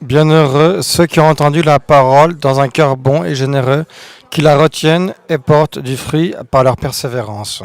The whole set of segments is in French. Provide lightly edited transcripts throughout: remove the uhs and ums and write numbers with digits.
Bienheureux ceux qui ont entendu la parole dans un cœur bon et généreux, qui la retiennent et portent du fruit par leur persévérance.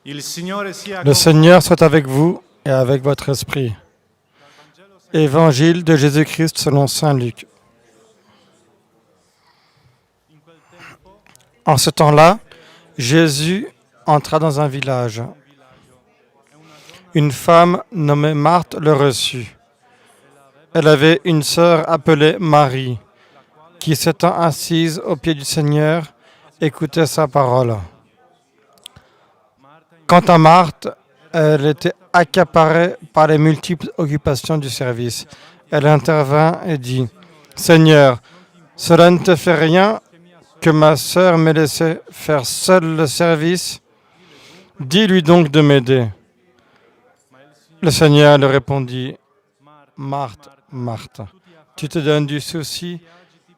Le Seigneur soit avec vous et avec votre esprit. Évangile de Jésus-Christ selon saint Luc. En ce temps-là, Jésus entra dans un village. Une femme nommée Marthe le reçut. Elle avait une sœur appelée Marie, qui s'étant assise aux pieds du Seigneur, écoutait sa parole. Quant à Marthe, elle était accaparée par les multiples occupations du service. Elle intervint et dit : « Seigneur, cela ne te fait rien que ma sœur m'ait laissé faire seule le service ? Dis-lui donc de m'aider. » Le Seigneur lui répondit : « Marthe, Marthe, tu te donnes du souci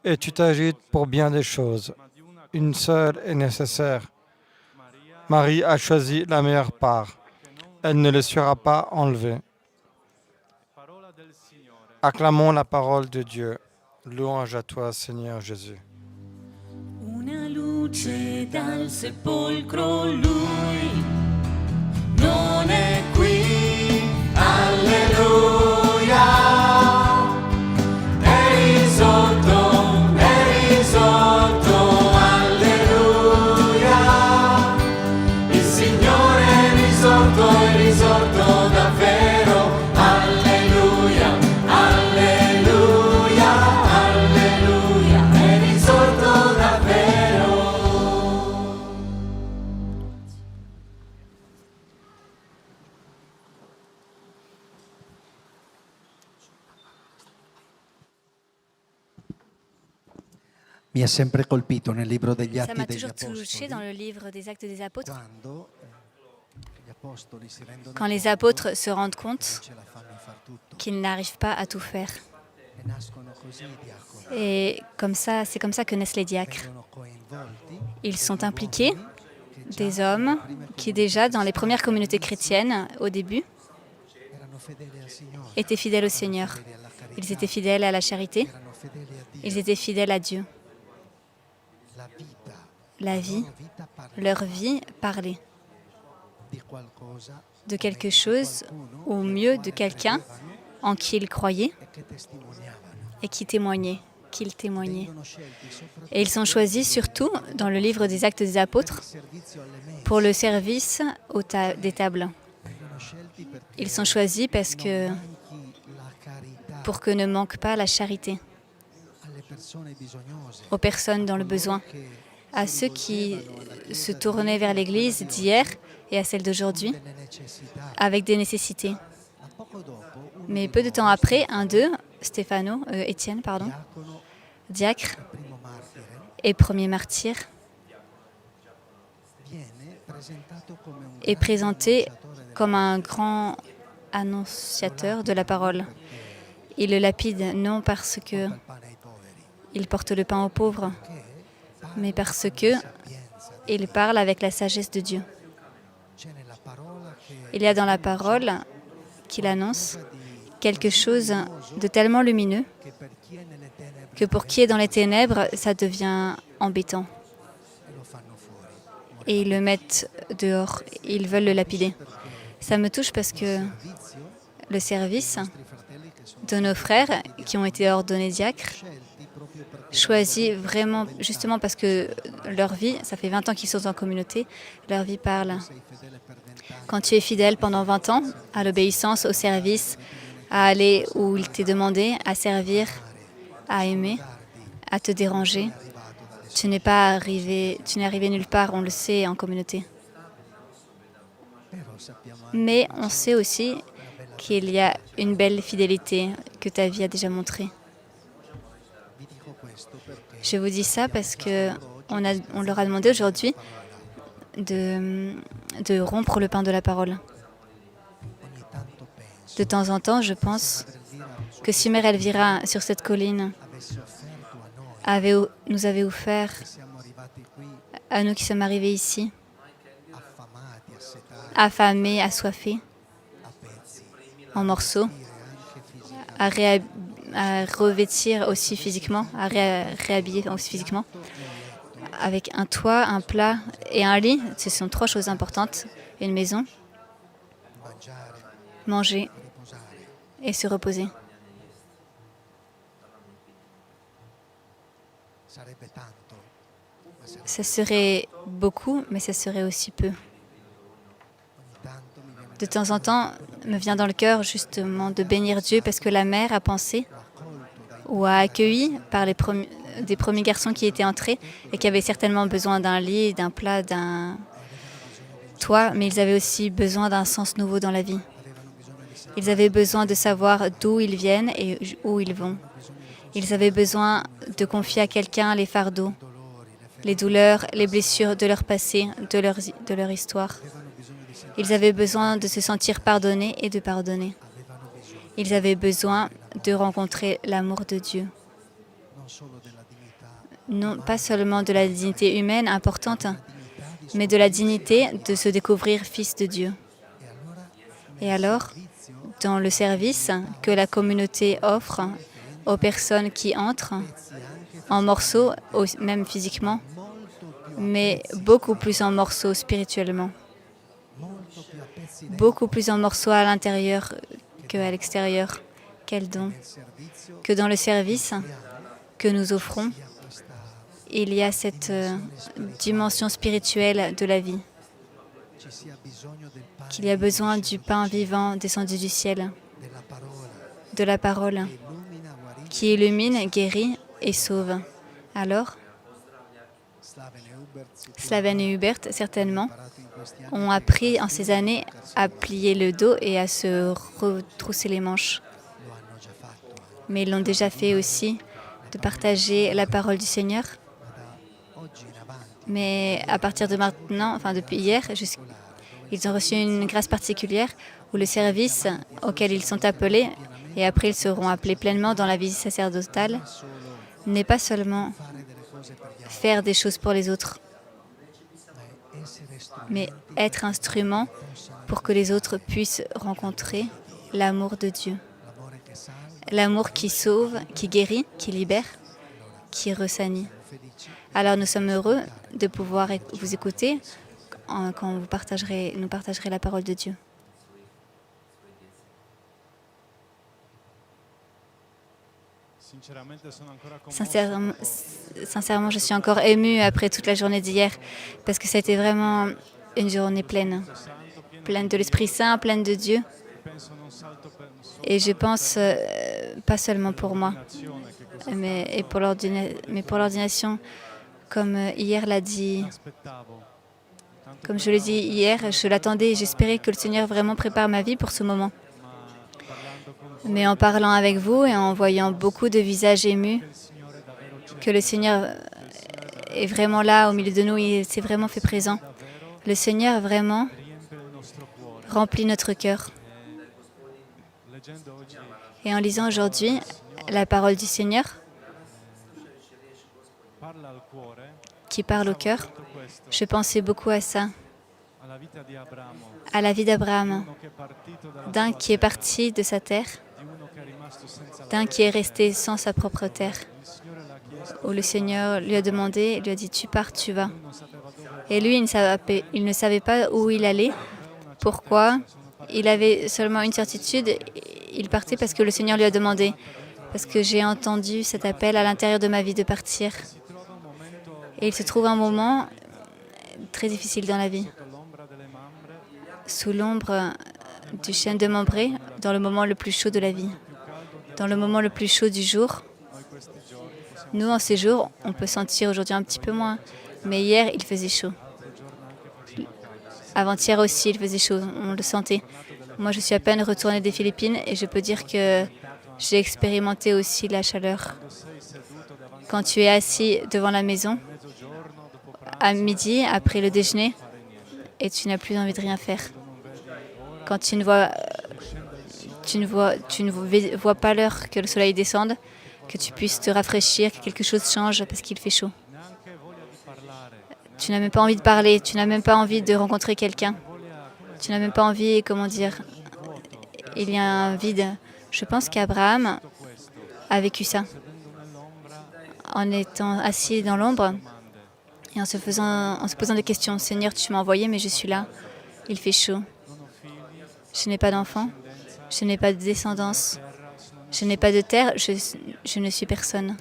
et tu t'agites pour bien des choses. Une seule est nécessaire. Marie a choisi la meilleure part. Elle ne le sera pas enlevée. » Acclamons la parole de Dieu. Louange à toi, Seigneur Jésus. Una luce dal sepolcro, lui non è qui. Alleluia. È risorto, alleluia. Il Signore è risorto davvero. Alleluia, alleluia, alleluia. È risorto davvero. Mi ha sempre colpito nel libro degli Ça Atti m'a degli toujours touché dans Apostoli le livre des Actes des Apôtres, quando gli apostoli si rendono quand les conto apôtres se rendent che compte non ce la fanno a far tutto qu'ils n'arrivent pas à tout faire. e nascono così i diaconi. Et comme ça, c'est comme ça que naissent les diacres. Vengono coinvolti Ils sont impliqués, che già des hommes nelle prime qui déjà, dans les premières communautés chrétiennes, au début, erano fedeli al Signore, étaient fidèles au Seigneur. fedeli alla carità, Ils étaient fidèles à la charité, erano fedeli a Dio. ils étaient fidèles à Dieu. La vita, La vie, loro vita parla leur vie parlait di qualcosa de quelque chose, ou mieux de quelqu'un en qui ils croyaient e che testimoniavano. et qui témoignait, qu'ils témoignaient. Vengono scelti soprattutto Et ils sont choisis surtout dans le livre des Actes des Apôtres per il servizio alle mense. pour le service des tables. Vengono scelti perché Ils sont choisis parce que, manchi la carità pour que ne manque pas la charité alle persone bisognose, aux personnes dans le besoin, che à ceux qui se tournaient vers l'Église d'hier et à celle d'aujourd'hui delle necessità. avec des nécessités. Ma poco dopo un Mais peu de temps après, un d'eux, Étienne, diacono, diacre primo martire, et premier martyr, viene presentato come un est grande présenté annunciatore della comme un grand annonciateur de la parole. Il le lapide non parce que il pane ai poveri, il porte le pain aux pauvres, che mais parce que sapienza di il parle avec la sagesse de Dieu. c'è nella parola che Il y a dans la parole qu'il annonce quelque chose de tellement lumineux per chi è nelle tenebre que pour qui est dans les ténèbres, ça devient embêtant. lo fanno fuori. Et ils le mettent dehors, ils veulent le lapider. Ça me touche parce que le service I fratelli che sono de nos frères qui ont été ordonnés diacres, scelti proprio perché choisis vraiment, justement parce que leur vie, ça fait 20 ans qu'ils sont en communauté, leur vie parle. sei fedele per 20 anni, Quand tu es fidèle pendant 20 ans à l'obéissance, au service, à aller où il t'est demandé, à servir, à aimer, à te déranger, tu n'es arrivé nulle part, on le sait en communauté. però sappiamo anche Mais on sait aussi qu'il y a une belle fidélité que ta vie a déjà montrée. vi Je vous dis ça parce que on leur a demandé aujourd'hui de rompre le pain de la parole. De temps en temps, je pense que si Mère Elvira, sur cette colline, nous avait offert, à nous qui sommes arrivés ici, affamés, assoiffés, en morceaux, à revêtir aussi physiquement, à réhabiller aussi physiquement, avec un toit, un plat et un lit. Ce sont 3 choses importantes. Une maison, manger et se reposer. Ça serait beaucoup, mais ça serait aussi peu. De temps en temps, me vient dans le cœur justement de bénir Dieu parce que la mère a pensé ou a accueilli par des premiers garçons qui étaient entrés et qui avaient certainement besoin d'un lit, d'un plat, d'un toit, mais ils avaient aussi besoin d'un sens nouveau dans la vie. Ils avaient besoin de savoir d'où ils viennent et où ils vont. Ils avaient besoin de confier à quelqu'un les fardeaux, les douleurs, les blessures de leur passé, de leur histoire. Ils avaient besoin de se sentir pardonnés et de pardonner. Ils avaient besoin de rencontrer l'amour de Dieu. Non pas seulement de la dignité humaine importante, mais de la dignité de se découvrir fils de Dieu. Et alors, dans le service que la communauté offre aux personnes qui entrent, en morceaux, même physiquement, mais beaucoup plus en morceaux spirituellement, beaucoup plus en morceaux à l'intérieur qu'à l'extérieur. Quel don! Que dans le service que nous offrons, il y a cette dimension spirituelle de la vie, qu'il y a besoin du pain vivant descendu du ciel, de la parole, qui illumine, guérit et sauve. Alors, Slaven et Hubert, certainement, ont appris en ces années à plier le dos et à se retrousser les manches. Mais ils l'ont déjà fait aussi, de partager la parole du Seigneur. Mais à partir de maintenant, enfin depuis hier, ils ont reçu une grâce particulière où le service auquel ils sont appelés, et après ils seront appelés pleinement dans la vie sacerdotale, n'est pas seulement faire des choses pour les autres, mais être instrument pour que les autres puissent rencontrer l'amour de Dieu. L'amour qui sauve, qui guérit, qui libère, qui ressaigne. Alors nous sommes heureux de pouvoir vous écouter quand nous partagerez la parole de Dieu. Sincèrement, je suis encore émue après toute la journée d'hier parce que ça a été vraiment une journée pleine de l'Esprit Saint, pleine de Dieu. Et je pense, pas seulement pour moi, mais pour l'ordination, comme hier l'a dit, comme je l'ai dit hier, je l'attendais et j'espérais que le Seigneur vraiment prépare ma vie pour ce moment. Mais en parlant avec vous et en voyant beaucoup de visages émus, que le Seigneur est vraiment là au milieu de nous, il s'est vraiment fait présent. Le Seigneur vraiment remplit notre cœur. Et en lisant aujourd'hui la parole du Seigneur, qui parle au cœur, je pensais beaucoup à ça, à la vie d'Abraham, d'un qui est parti de sa terre, d'un qui est resté sans sa propre terre, où le Seigneur lui a demandé, lui a dit « tu pars, tu vas ». Et lui, il ne savait pas où il allait, pourquoi. Il avait seulement une certitude, il partait parce que le Seigneur lui a demandé, parce que j'ai entendu cet appel à l'intérieur de ma vie de partir. Et il se trouve un moment très difficile dans la vie, sous l'ombre du chêne de Mambré, dans le moment le plus chaud de la vie, dans le moment le plus chaud du jour. Nous, en ces jours, on peut sentir aujourd'hui un petit peu moins, mais hier, il faisait chaud. Avant-hier aussi, il faisait chaud, on le sentait. Moi, je suis à peine retournée des Philippines et je peux dire que j'ai expérimenté aussi la chaleur. quand tu es assis devant la maison à midi après le déjeuner et tu n'as plus envie de rien faire. Quand tu ne vois pas l'heure que le soleil descende, que tu puisses te rafraîchir, que quelque chose change parce qu'il fait chaud. Tu n'as même pas envie de parler, tu n'as même pas envie de rencontrer quelqu'un. Tu n'as même pas envie, comment dire, il y a un vide. Je pense qu'Abraham a vécu ça en étant assis dans l'ombre et en se posant des questions. Seigneur, tu m'as envoyé, mais je suis là. Il fait chaud. Je n'ai pas d'enfant. Je n'ai pas de descendance. Je n'ai pas de terre. Je ne suis personne.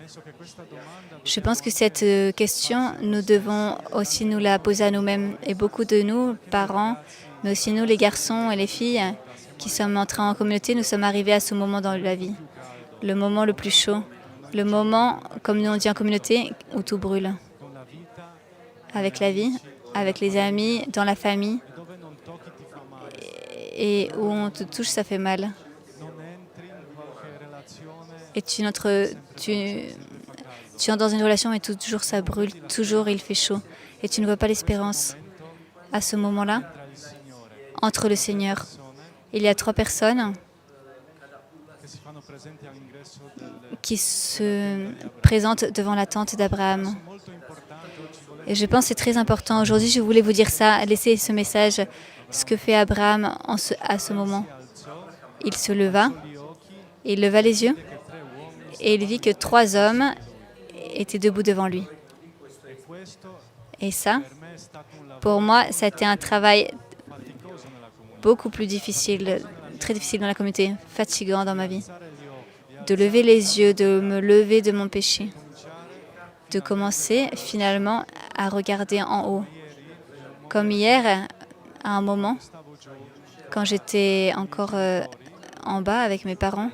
Je pense que cette question, nous devons aussi nous la poser à nous-mêmes. Et beaucoup de nous, parents, mais aussi nous, les garçons et les filles, qui sommes entrés en communauté, nous sommes arrivés à ce moment dans la vie. Le moment le plus chaud. Le moment, comme nous on dit en communauté, où tout brûle. Avec la vie, avec les amis, dans la famille. Et où on te touche, ça fait mal. Et tu entres dans une relation et toujours ça brûle, toujours il fait chaud. Et tu ne vois pas l'espérance. À ce moment-là, entre le Seigneur, il y a 3 personnes qui se présentent devant la tente d'Abraham. Et je pense que c'est très important. Aujourd'hui, je voulais vous dire ça, laisser ce message, ce que fait Abraham à ce moment. Il se leva, il leva les yeux et il vit que 3 hommes étaient debout devant lui. Et ça, pour moi, ça a été un travail beaucoup plus difficile, très difficile dans la communauté, fatigant dans ma vie. De lever les yeux, de me lever de mon péché, de commencer finalement à regarder en haut. Comme hier, à un moment, quand j'étais encore en bas avec mes parents,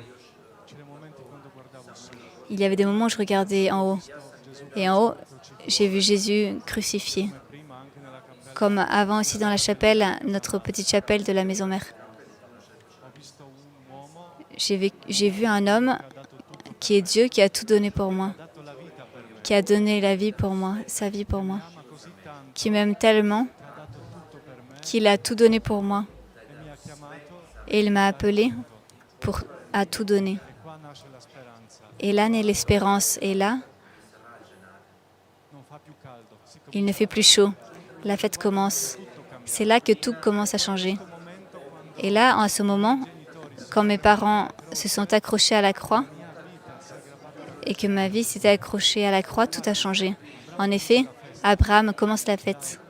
il y avait des moments où je regardais en haut. Et en haut, j'ai vu Jésus crucifié. Comme avant aussi dans la chapelle, notre petite chapelle de la maison mère. J'ai vu un homme qui est Dieu, qui a tout donné pour moi, qui a donné la vie pour moi, sa vie pour moi, qui m'aime tellement qu'il a tout donné pour moi. Et il m'a appelé à tout donner. Et là naît l'espérance. Et là, il ne fait plus chaud. La fête commence. C'est là que tout commence à changer. Et là, à ce moment, quand mes parents se sont accrochés à la croix et que ma vie s'était accrochée à la croix, tout a changé. En effet, Abraham commence la fête.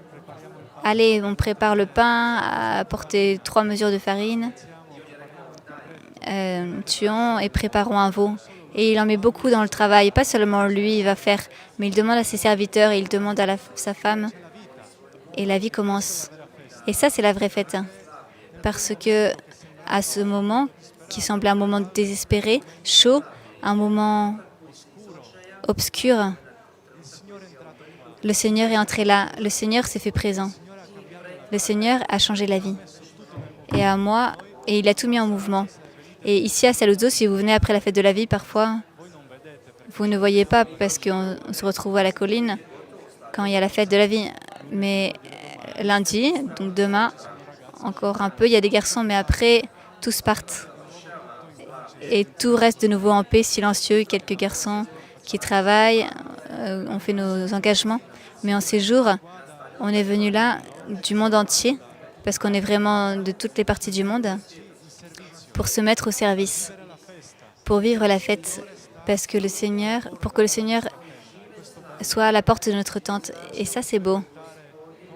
Allez, on prépare le pain, apportez 3 mesures de farine, tuons et préparons un veau. Et il en met beaucoup dans le travail. Pas seulement lui, il va faire, mais il demande à ses serviteurs et il demande à sa femme. Et la vie commence. Et ça, c'est la vraie fête. Parce que à ce moment, qui semblait un moment désespéré, chaud, un moment obscur, le Seigneur est entré là. Le Seigneur s'est fait présent. Le Seigneur a changé la vie. Et à moi, et il a tout mis en mouvement. Et ici à Saluzzo, si vous venez après la fête de la vie, parfois, vous ne voyez pas parce qu'on se retrouve à la colline quand il y a la fête de la vie. Mais lundi, donc demain, encore un peu, il y a des garçons, mais après, tous partent. Et tout reste de nouveau en paix, silencieux. Quelques garçons qui travaillent, on fait nos engagements. Mais en ces jours, on est venu là du monde entier, parce qu'on est vraiment de toutes les parties du monde, pour se mettre au service, pour vivre la fête, parce que pour que le Seigneur soit à la porte de notre tente. Et ça, c'est beau.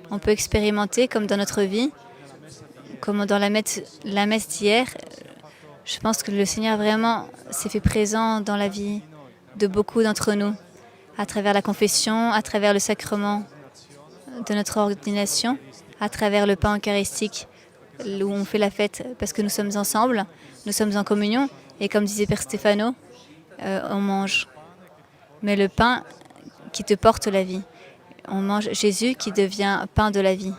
On peut expérimenter comme dans notre vie, comme dans la messe d'hier. Je pense que le Seigneur vraiment s'est fait présent dans la vie de beaucoup d'entre nous, à travers la confession, à travers le sacrement de notre ordination, à travers le pain eucharistique, où on fait la fête parce que nous sommes ensemble, nous sommes en communion, et comme disait Père Stéphano, on mange. Mais le pain qui te porte la vie, on mange Jésus qui devient pain de la vie.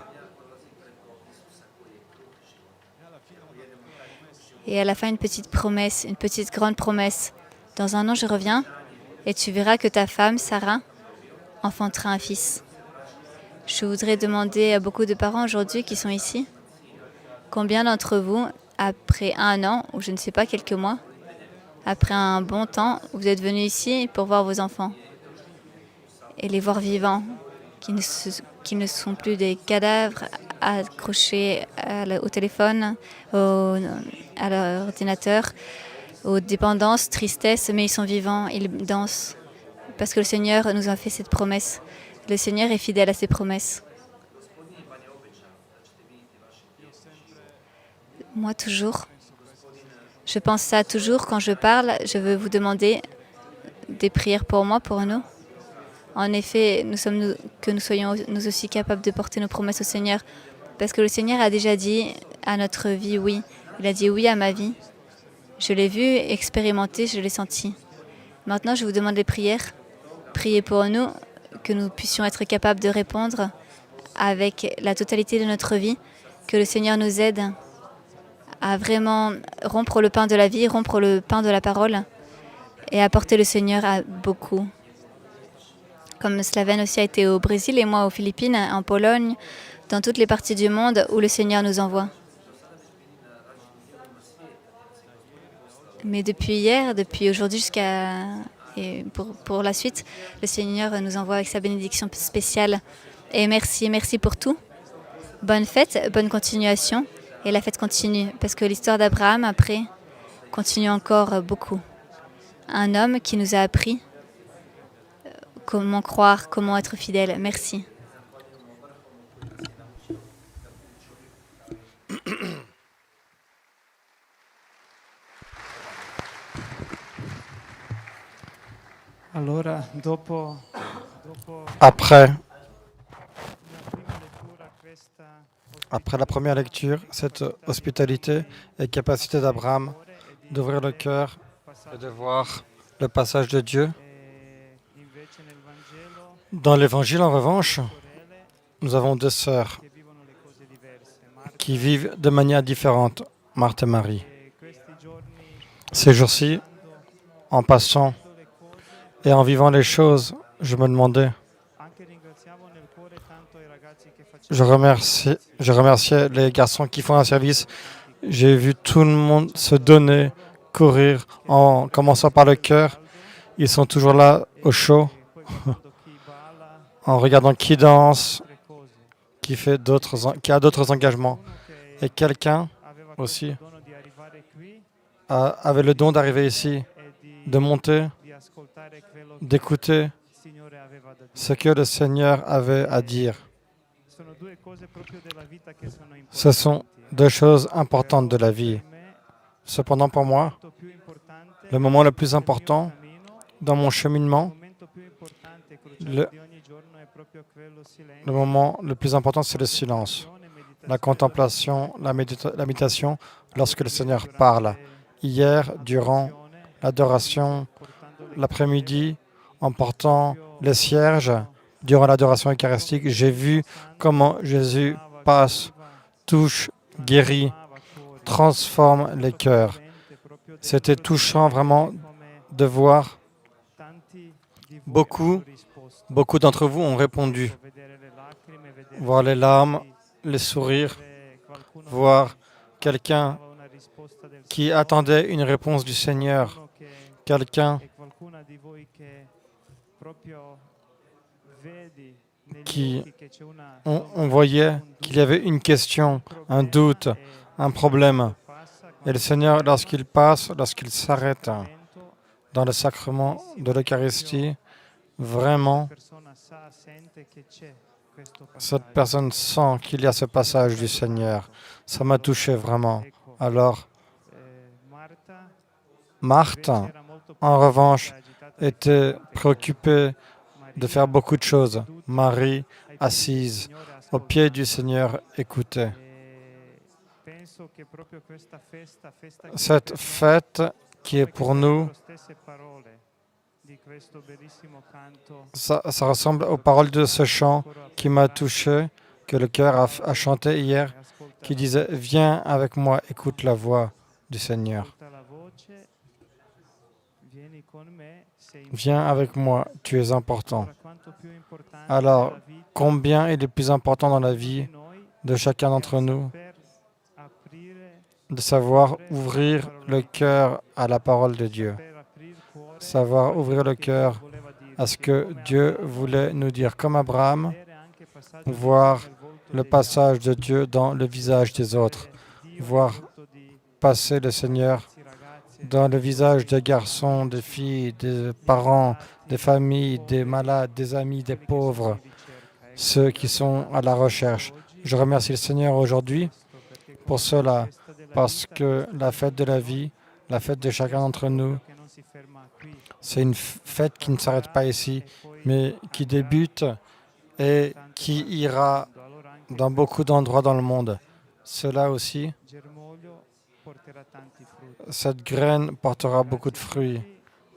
Et à la fin, une petite grande promesse. Dans 1 an, je reviens et tu verras que ta femme, Sarah, enfantera un fils. Je voudrais demander à beaucoup de parents aujourd'hui qui sont ici, combien d'entre vous, après 1 an, ou je ne sais pas, quelques mois, après un bon temps, vous êtes venus ici pour voir vos enfants et les voir vivants, qui ne sont plus des cadavres accrochés au téléphone, à l'ordinateur, aux dépendances, tristesse, mais ils sont vivants, ils dansent. Parce que le Seigneur nous a fait cette promesse. Le Seigneur est fidèle à ses promesses. Moi, toujours. Je pense ça toujours quand je parle. Je veux vous demander des prières pour moi, pour nous. En effet, que nous soyons nous aussi capables de porter nos promesses au Seigneur. Parce que le Seigneur a déjà dit à notre vie oui. Il a dit oui à ma vie. Je l'ai vu, expérimenté, je l'ai senti. Maintenant, je vous demande des prières. Priez pour nous, que nous puissions être capables de répondre avec la totalité de notre vie. Que le Seigneur nous aide à vraiment rompre le pain de la vie, rompre le pain de la parole et apporter le Seigneur à beaucoup. Comme Slaven aussi a été au Brésil et moi aux Philippines, en Pologne, dans toutes les parties du monde où le Seigneur nous envoie. Mais depuis hier, depuis aujourd'hui et pour la suite, le Seigneur nous envoie avec sa bénédiction spéciale. Et merci pour tout. Bonne fête, bonne continuation. Et la fête continue, parce que l'histoire d'Abraham, après, continue encore beaucoup. Un homme qui nous a appris comment croire, comment être fidèle. Merci. Allora, dopo Après la prima lettura, questa la première lecture, cette hospitalité et capacité d'Abraham d'ouvrir le cœur et de voir le passage de Dieu. invece nel Vangelo Dans l'Évangile, en revanche, sorelle nous avons 2 sœurs che vivono le cose diverse. Marta qui vivent de manière différente, Marthe et Marie. questi giorni Ces jours-ci, en passant le cose, et en vivant les choses, je me demandais, anche ringraziavo nel cuore tanto i ragazzi che je remerciais les garçons qui font un service. J'ai vu tout le monde se donner, courir, en commençant par le cœur. Ils sont toujours là, au chaud, poi guardando chi balla, en regardant qui danse, altre cose. qui a d'autres engagements. Uno che Et quelqu'un aveva aussi questo dono di arrivare qui avait le don d'arriver ici, e de monter, di ascoltare quello che d'écouter il Signore aveva da dire. ce que le Seigneur avait à dire. Sono due cose proprio della vita che sono Ce sont importanti. 2 choses importantes de la vie. Per me, Cependant, pour moi, il momento più importante le moment le plus del mio important cammino, dans mon il cheminement, momento più importante e cruciale le- di ogni giorno è proprio quello silenzio, le moment le plus important, c'est le silence, meditazione, la contemplation, la méditation lorsque le Seigneur parle. Hier, durant l'adoration, portando le l'après-midi, en portant les cierges, durant l'adoration eucharistique, j'ai vu comment Jésus passe, touche, guérit, transforme les cœurs. C'était touchant vraiment de voir beaucoup d'entre vous ont répondu. Voir les larmes, les sourires, voir quelqu'un qui attendait une réponse du Seigneur, quelqu'un qui, on voyait qu'il y avait une question, un doute, un problème. Et le Seigneur, lorsqu'il passe, lorsqu'il s'arrête dans le sacrement de l'Eucharistie, vraiment, cette personne sent qu'il y a ce passage du Seigneur. Ça m'a touché vraiment. Alors, Marthe, en revanche, était préoccupée de faire beaucoup de choses. Marie, assise au pied du Seigneur, écoutait. Cette fête qui est pour nous, ça ressemble aux paroles de ce chant qui m'a touché, que le chœur a chanté hier, qui disait « Viens avec moi, écoute la voix du Seigneur ». Viens avec moi, tu es important. Ora, quanto più importante Alors, nella vita combien est le plus important dans la vie di noi de chacun d'entre nous per aprire de savoir ouvrir le cœur à la parole de Dieu, per aprire il cuore savoir ouvrir le cœur voleva dire à ce que Dieu voulait nous dire, comme Abraham, vedere anche passaggio voir nel volto le degli passage de Dieu dans le visage des autres, altri. Dio voir nel volto di passer le Seigneur ragazzi, dans le visage des garçons, des filles, des parents, des familles, des malades, des amis, des pauvres, ceux qui sont à la recherche. Je remercie le Seigneur aujourd'hui pour cela, parce que la fête de la vie, la fête de chacun d'entre nous, che non si ferma qui, c'est une fête qui ne s'arrête pas ici, mais qui débute et qui ira allora anche dans beaucoup d'endroits dans le monde. Cela aussi, germoglio porterà tanti frutti. cette graine portera beaucoup de fruits.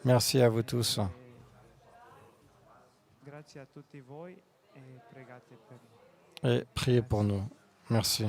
Merci à vous tous Grazie a tutti voi e pregate per noi. et priez pour nous. Merci.